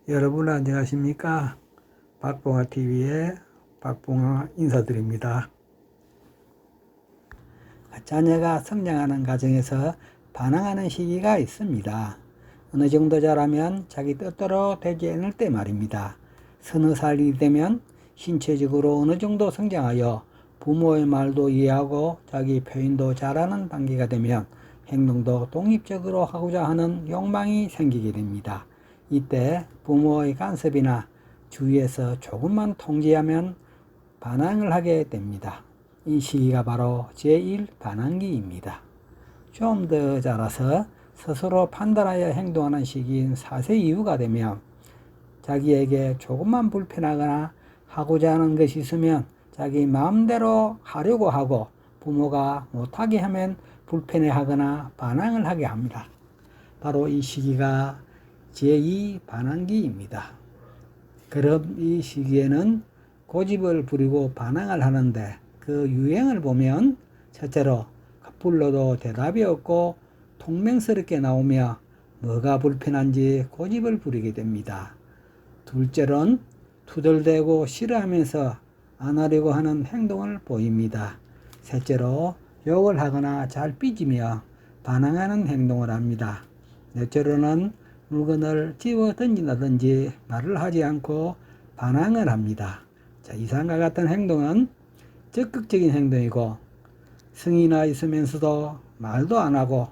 여러분 안녕하십니까? 박봉화TV의 박봉화 인사드립니다. 자녀가 성장하는 과정에서 반항하는 시기가 있습니다. 어느 정도 자라면 자기 뜻대로 되지 않을 때 말입니다. 서너 살이 되면 신체적으로 어느 정도 성장하여 부모의 말도 이해하고 자기 표현도 잘하는 단계가 되면 행동도 독립적으로 하고자 하는 욕망이 생기게 됩니다. 이때 부모의 간섭이나 주위에서 조금만 통제하면 반항을 하게 됩니다. 이 시기가 바로 제1 반항기입니다. 좀 더 자라서 스스로 판단하여 행동하는 시기인 4세 이후가 되면 자기에게 조금만 불편하거나 하고자 하는 것이 있으면 자기 마음대로 하려고 하고 부모가 못하게 하면 불편해하거나 반항을 하게 합니다. 바로 이 시기가 제2 반항기입니다. 그럼 이 시기에는 고집을 부리고 반항을 하는데 그 유행을 보면 첫째로 불러도 대답이 없고 통맹스럽게 나오며 뭐가 불편한지 고집을 부리게 됩니다. 둘째로는 투덜대고 싫어하면서 안 하려고 하는 행동을 보입니다. 셋째로 욕을 하거나 잘 삐지며 반항하는 행동을 합니다. 넷째로는 물건을 집어 던진다든지 말을 하지 않고 반항을 합니다. 자, 이상과 같은 행동은 적극적인 행동이고 성이나 있으면서도 말도 안 하고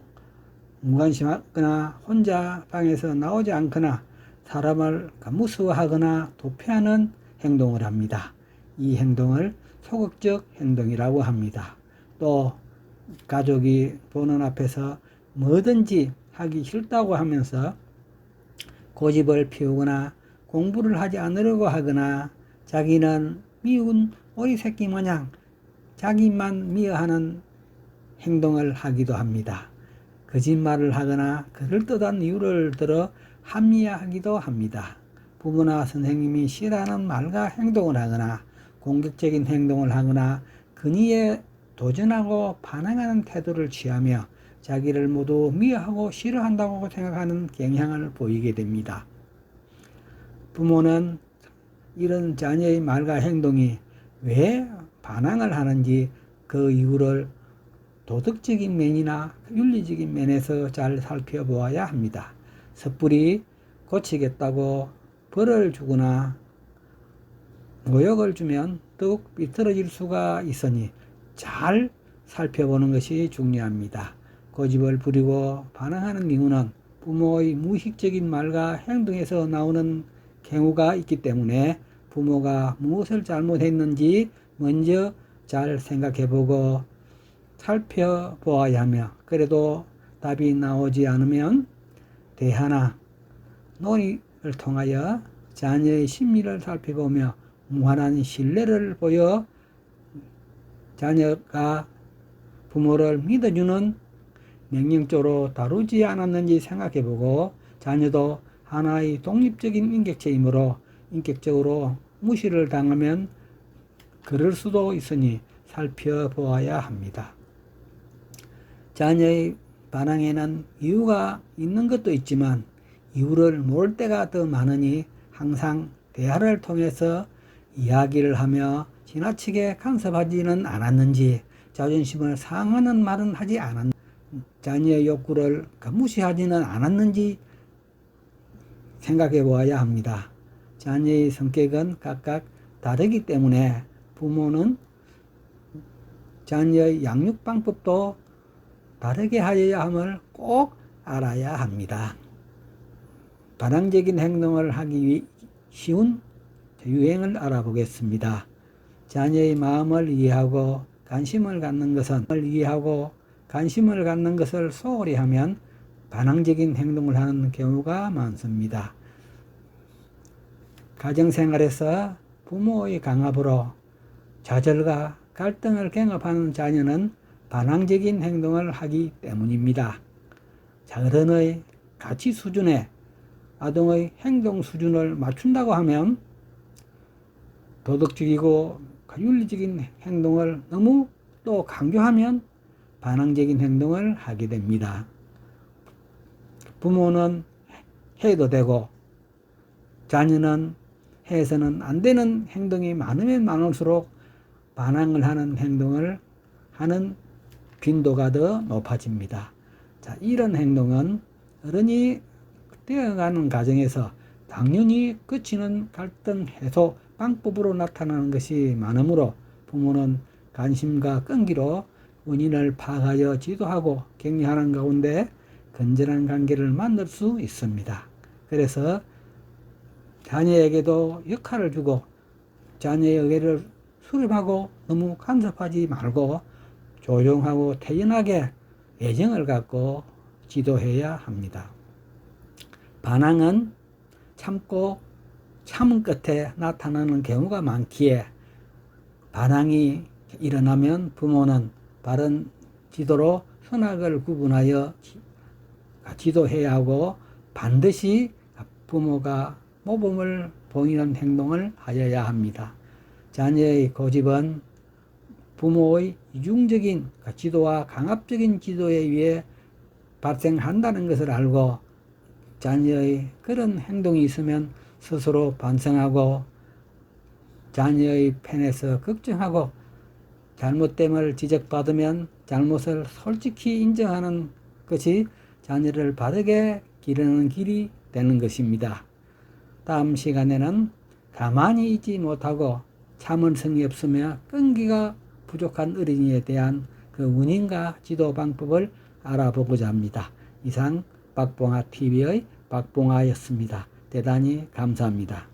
무관심하거나 혼자 방에서 나오지 않거나 사람을 무서워하거나 도피하는 행동을 합니다. 이 행동을 소극적 행동이라고 합니다. 또 가족이 보는 앞에서 뭐든지 하기 싫다고 하면서 고집을 피우거나 공부를 하지 않으려고 하거나 자기는 미운 오리 새끼 마냥 자기만 미워하는 행동을 하기도 합니다. 거짓말을 하거나 그럴듯한 이유를 들어 합리화하기도 합니다. 부모나 선생님이 싫어하는 말과 행동을 하거나 공격적인 행동을 하거나 근의에 도전하고 반항하는 태도를 취하며 자기를 모두 미워하고 싫어한다고 생각하는 경향을 보이게 됩니다. 부모는 이런 자녀의 말과 행동이 왜 반항을 하는지 그 이유를 도덕적인 면이나 윤리적인 면에서 잘 살펴보아야 합니다. 섣불리 고치겠다고 벌을 주거나 모욕을 주면 더욱 삐뚤어질 수가 있으니 잘 살펴보는 것이 중요합니다. 고집을 부리고 반항하는 이유는 부모의 무의식적인 말과 행동에서 나오는 경우가 있기 때문에 부모가 무엇을 잘못했는지 먼저 잘 생각해보고 살펴보아야 하며 그래도 답이 나오지 않으면 대화나 논의를 통하여 자녀의 심리를 살펴보며 무한한 신뢰를 보여 자녀가 부모를 믿어주는 명령적으로 다루지 않았는지 생각해보고 자녀도 하나의 독립적인 인격체이므로 인격적으로 무시를 당하면 그럴 수도 있으니 살펴보아야 합니다. 자녀의 반항에는 이유가 있는 것도 있지만 이유를 모를 때가 더 많으니 항상 대화를 통해서 이야기를 하며 지나치게 간섭하지는 않았는지 자존심을 상하는 말은 하지 않았는지 자녀의 욕구를 무시하지는 않았는지 생각해 보아야 합니다. 자녀의 성격은 각각 다르기 때문에 부모는 자녀의 양육 방법도 다르게 하여야 함을 꼭 알아야 합니다. 반항적인 행동을 하기 쉬운 유행을 알아보겠습니다. 자녀의 마음을 이해하고 관심을 갖는 것을 소홀히 하면 반항적인 행동을 하는 경우가 많습니다. 가정생활에서 부모의 강압으로 좌절과 갈등을 경험하는 자녀는 반항적인 행동을 하기 때문입니다. 어른의 가치 수준에 아동의 행동 수준을 맞춘다고 하면 도덕적이고 윤리적인 행동을 너무 또 강조하면 반항적인 행동을 하게 됩니다. 부모는 해도 되고 자녀는 해서는 안 되는 행동이 많으면 많을수록 반항을 하는 행동을 하는 빈도가 더 높아집니다. 자, 이런 행동은 어른이 되어가는 과정에서 당연히 그치는 갈등 해소 방법으로 나타나는 것이 많으므로 부모는 관심과 끈기로 원인을 파악하여 지도하고 격려하는 가운데 건전한 관계를 만들 수 있습니다. 그래서 자녀에게도 역할을 주고 자녀의 의견을 수렴하고 너무 간섭하지 말고 조용하고 태연하게 애정을 갖고 지도해야 합니다. 반항은 참고 참은 끝에 나타나는 경우가 많기에 반항이 일어나면 부모는 바른 지도로 선악을 구분하여 지도해야 하고 반드시 부모가 모범을 보이는 행동을 하여야 합니다. 자녀의 고집은 부모의 이중적인 지도와 강압적인 지도에 의해 발생한다는 것을 알고 자녀의 그런 행동이 있으면 스스로 반성하고 자녀의 편에서 걱정하고 잘못됨을 지적받으면 잘못을 솔직히 인정하는 것이 자녀를 바르게 기르는 길이 되는 것입니다. 다음 시간에는 가만히 있지 못하고 참을성이 없으며 끈기가 부족한 어린이에 대한 그 원인과 지도 방법을 알아보고자 합니다. 이상 박봉아TV의 박봉아였습니다. 대단히 감사합니다.